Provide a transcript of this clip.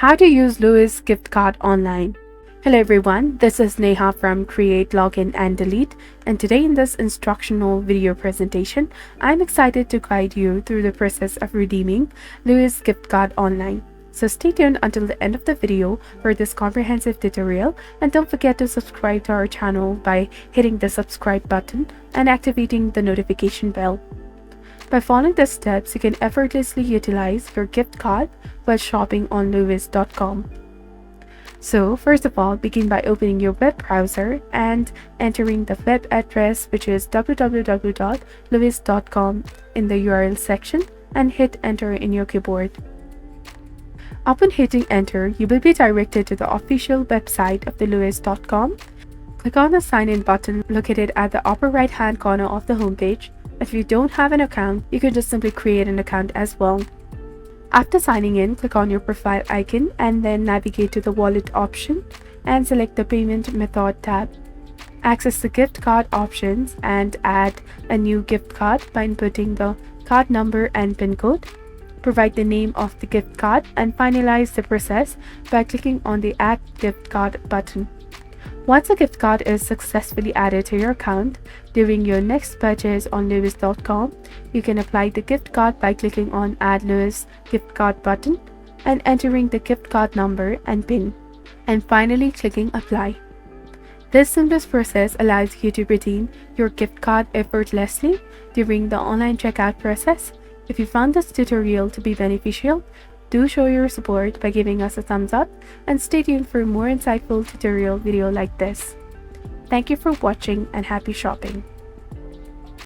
How to use Lowe's gift card online. Hello everyone, this is Neha from Create, Login and Delete, and today in this instructional video presentation, I'm excited to guide you through the process of redeeming Lowe's gift card online. So stay tuned until the end of the video for this comprehensive tutorial, and don't forget to subscribe to our channel by hitting the subscribe button and activating the notification bell. By following the steps, you can effortlessly utilize your gift card while shopping on Lowes.com. So first of all, begin by opening your web browser and entering the web address, which is www.lowes.com, in the URL section, and hit enter in your keyboard. Upon hitting enter, you will be directed to the official website of the Lowes.com. Click on the sign in button located at the upper right hand corner of the homepage. If you don't have an account, you can just simply create an account as well. After signing in, click on your profile icon and then navigate to the wallet option and select the payment method tab. Access the gift card options and add a new gift card by inputting the card number and PIN code. Provide the name of the gift card and finalize the process by clicking on the Add Gift Card button. Once a gift card is successfully added to your account, during your next purchase on Lowes.com, you can apply the gift card by clicking on Add Lowe's Gift Card button and entering the gift card number and PIN, and finally clicking Apply. This seamless process allows you to redeem your gift card effortlessly during the online checkout process. If you found this tutorial to be beneficial, do show your support by giving us a thumbs up and stay tuned for more insightful tutorial video like this. Thank you for watching and happy shopping.